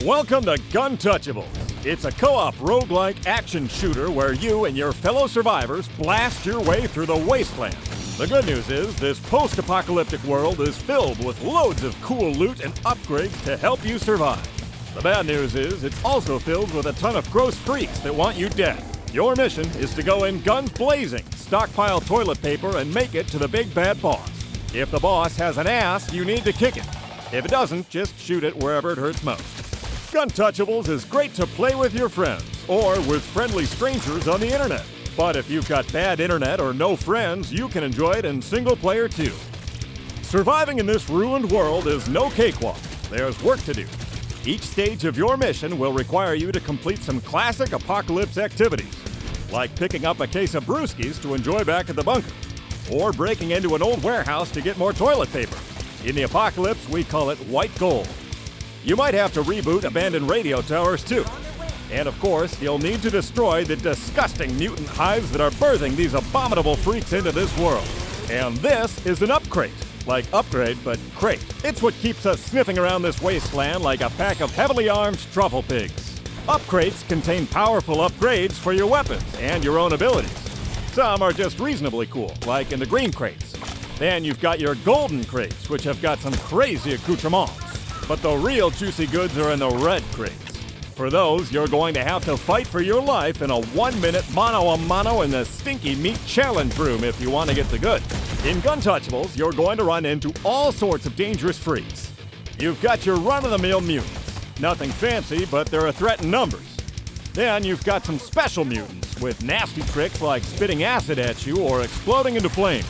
Welcome to Guntouchables. It's a co-op roguelike action shooter where you and your fellow survivors blast your way through the wasteland. The good news is this post-apocalyptic world is filled with loads of cool loot and upgrades to help you survive. The bad news is it's also filled with a ton of gross freaks that want you dead. Your mission is to go in guns blazing, stockpile toilet paper, and make it to the big bad boss. If the boss has an ass, you need to kick it. If it doesn't, just shoot it wherever it hurts most. Guntouchables is great to play with your friends, or with friendly strangers on the internet. But if you've got bad internet or no friends, you can enjoy it in single player too. Surviving in this ruined world is no cakewalk. There's work to do. Each stage of your mission will require you to complete some classic apocalypse activities, like picking up a case of brewskis to enjoy back at the bunker, or breaking into an old warehouse to get more toilet paper. In the apocalypse, we call it white gold. You might have to reboot abandoned radio towers too. And of course, you'll need to destroy the disgusting mutant hives that are birthing these abominable freaks into this world. And this is an upgrade. Like upgrade, but crate. It's what keeps us sniffing around this wasteland like a pack of heavily armed truffle pigs. Upcrates contain powerful upgrades for your weapons and your own abilities. Some are just reasonably cool, like in the green crates. Then you've got your golden crates, which have got some crazy accoutrements. But the real juicy goods are in the red crates. For those, you're going to have to fight for your life in a 1-minute mano-a-mano in the stinky meat challenge room if you want to get the goods. In Guntouchables, you're going to run into all sorts of dangerous freaks. You've got your run-of-the-mill mutants. Nothing fancy, but they're a threat in numbers. Then you've got some special mutants with nasty tricks like spitting acid at you or exploding into flames.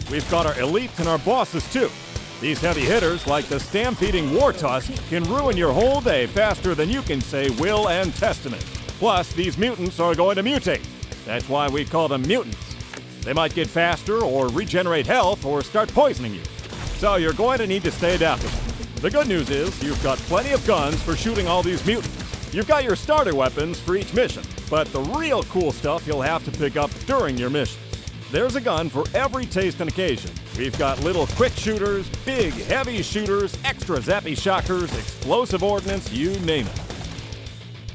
We've got our elites and our bosses too. These heavy hitters, like the stampeding war tusk, can ruin your whole day faster than you can say will and testament. Plus, these mutants are going to mutate. That's why we call them mutants. They might get faster or regenerate health or start poisoning you. So you're going to need to stay adaptable. The good news is you've got plenty of guns for shooting all these mutants. You've got your starter weapons for each mission, but the real cool stuff you'll have to pick up during your missions. There's a gun for every taste and occasion. We've got little quick shooters, big heavy shooters, extra zappy shockers, explosive ordnance, you name it.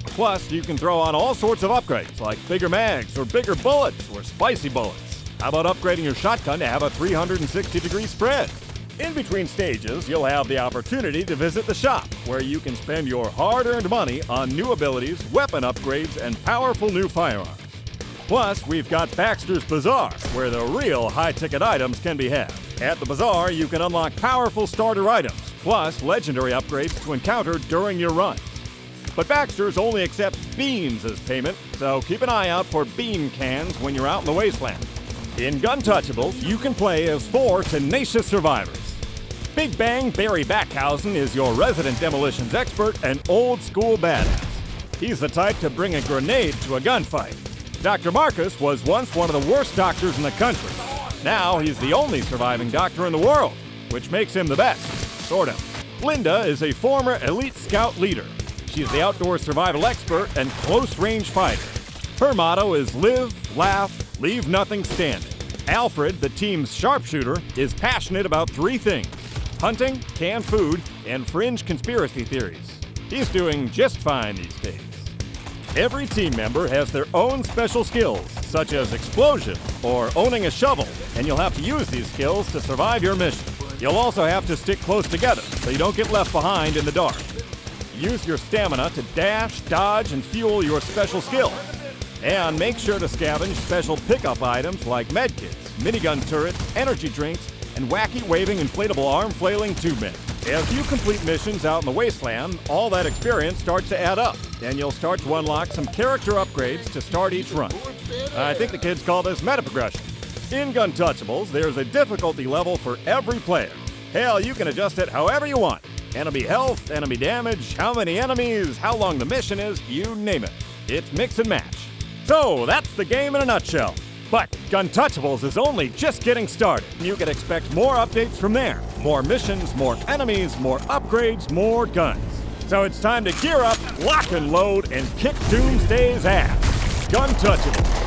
Plus, you can throw on all sorts of upgrades, like bigger mags, or bigger bullets, or spicy bullets. How about upgrading your shotgun to have a 360-degree spread? In between stages, you'll have the opportunity to visit the shop, where you can spend your hard-earned money on new abilities, weapon upgrades, and powerful new firearms. Plus, we've got Baxter's Bazaar, where the real high-ticket items can be had. At the bazaar, you can unlock powerful starter items, plus legendary upgrades to encounter during your runs. But Baxter's only accepts beans as payment, so keep an eye out for bean cans when you're out in the wasteland. In Guntouchables, you can play as 4 tenacious survivors. Big Bang Barry Backhausen is your resident demolitions expert and old-school badass. He's the type to bring a grenade to a gunfight. Dr. Marcus was once one of the worst doctors in the country. Now he's the only surviving doctor in the world, which makes him the best, sort of. Linda is a former elite scout leader. She's the outdoor survival expert and close-range fighter. Her motto is live, laugh, leave nothing standing. Alfred, the team's sharpshooter, is passionate about 3 things: hunting, canned food, and fringe conspiracy theories. He's doing just fine these days. Every team member has their own special skills, such as explosion or owning a shovel, and you'll have to use these skills to survive your mission. You'll also have to stick close together so you don't get left behind in the dark. Use your stamina to dash, dodge, and fuel your special skills. And make sure to scavenge special pickup items like medkits, minigun turrets, energy drinks, and wacky waving inflatable arm flailing tube men. As you complete missions out in the wasteland, all that experience starts to add up, and you'll start to unlock some character upgrades to start each run. I think the kids call this meta progression. In Guntouchables, there's a difficulty level for every player. Hell, you can adjust it however you want. Enemy health, enemy damage, how many enemies, how long the mission is, you name it. It's mix and match. So, that's the game in a nutshell. But Guntouchables is only just getting started. You can expect more updates from there. More missions, more enemies, more upgrades, more guns. So it's time to gear up, lock and load, and kick Doomsday's ass. Guntouchables.